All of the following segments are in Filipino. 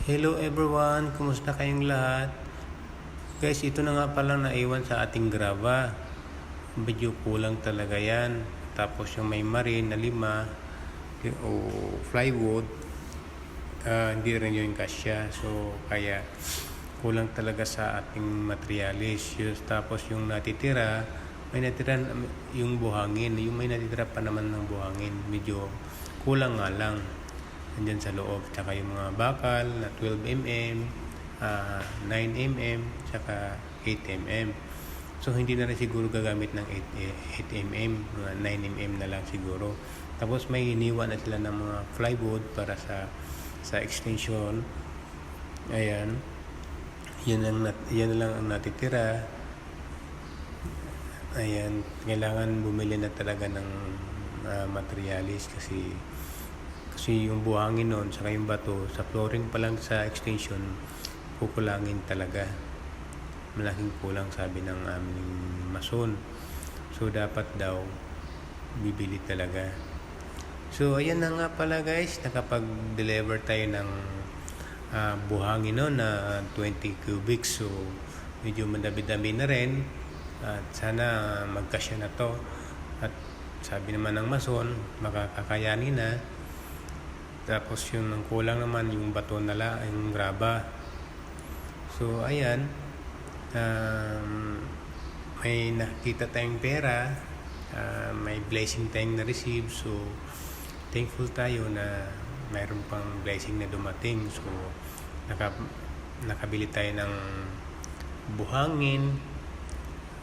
Hello everyone, kumusta kayong lahat? Guys, ito na nga palang naiwan sa ating graba. Medyo kulang talaga yan. Tapos yung may marine na 5 o plywood, hindi rin yung kasya. So, kaya kulang talaga sa ating materialis. Tapos yung natitira, may natitira yung buhangin. Yung may natitira pa naman ng buhangin. Medyo kulang nga lang. Andyan sa loob, tsaka yung mga bakal na 12mm, 9mm, tsaka 8mm. So hindi na rin siguro gagamit ng 8mm, mga 9mm na lang siguro. Tapos may iniwan na sila ng mga plywood para sa extension. Ayan. Yan na lang ang natitira. Ayan, kailangan bumili na talaga ng materialis kasi yung buhangin nun saka yung bato sa flooring pa lang sa extension kukulangin talaga, malaking kulang sabi ng aming mason. So dapat daw bibili talaga. So ayan na nga pala guys, nakapag-deliver tayo ng buhangin nun na 20 cubics. So medyo madami-dami na rin at sana magkasya na to, at sabi naman ng mason makakakayanin na. Tapos yung kulang naman yung bato na lang, yung graba. So ayan, may nakita tayong pera, may blessing tayong na-receive. So thankful tayo na mayroon pang blessing na dumating. So nakabili tayo ng buhangin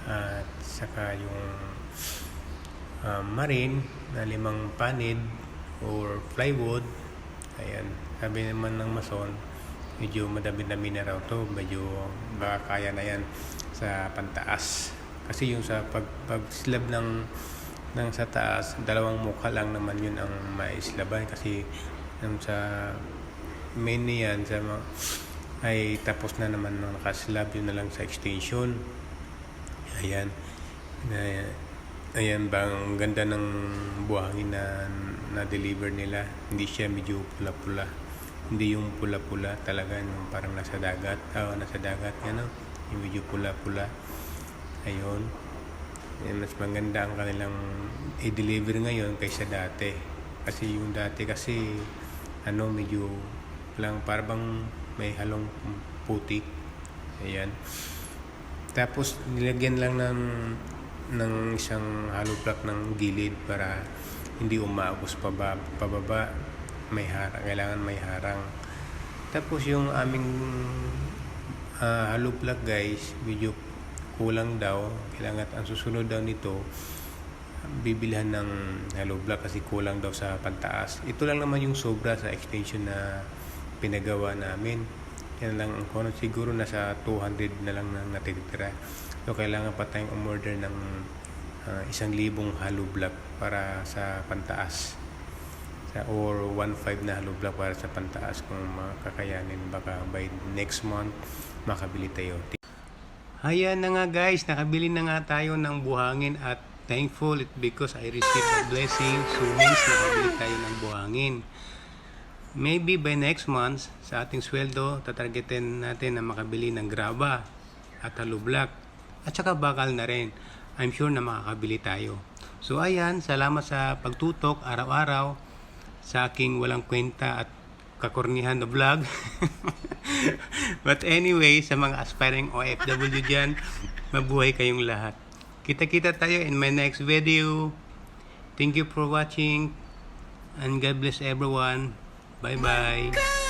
at saka yung marine na 5 panid or plywood. Ayan, sabi naman ng mason, medyo madami-dami na raw to, medyo baka kaya na yan sa pantaas. Kasi yung sa pag-slab ng sa taas, 2 mukha lang naman yun ang maislaban, kasi yung sa main niyan ay tapos na naman ng nakaslab, yun na lang sa extension. Ayan. Ayan ba, ang ganda ng buhangin na deliver nila. Hindi siya medyo pula-pula. Hindi yung pula-pula talaga, yung parang nasa dagat. Nasa dagat yan, yung medyo pula-pula. Ayun. Mas maganda ang kanilang i-deliver ngayon kaysa dati. Kasi yung dati kasi medyo lang parang may halong putik. Ayan. Tapos nilagyan lang ng isang hollow block ng gilid para hindi umaagos pababa. May harang, kailangan may harang. Tapos yung aming hollow block guys, medyo kulang daw. Kailangan ang susunod daw nito, bibilhan ng hollow block kasi kulang daw sa pantaas. Ito lang naman yung sobra sa extension na pinagawa namin. Yan lang ang kuno, siguro nasa 200 na lang na natitira. So kailangan pa tayong umorder ng 1,000 hollow block para sa pantaas, or 1.5 na hollow block para sa pantaas kung makakayanin. Baka by next month makabili tayo. Ayan na nga guys, nakabili na nga tayo ng buhangin at thankful because I received a blessing. So means nakabili tayo ng buhangin. Maybe by next month sa ating sweldo, tatargetin natin na makabili ng graba at hollow block at saka bakal na rin. I'm sure na makakabili tayo. So ayan, salamat sa pagtutok araw-araw sa aking walang kwenta at kakornihan na vlog. But anyway, sa mga aspiring OFW dyan, mabuhay kayong lahat. Kita-kita tayo in my next video. Thank you for watching and God bless everyone. Bye-bye.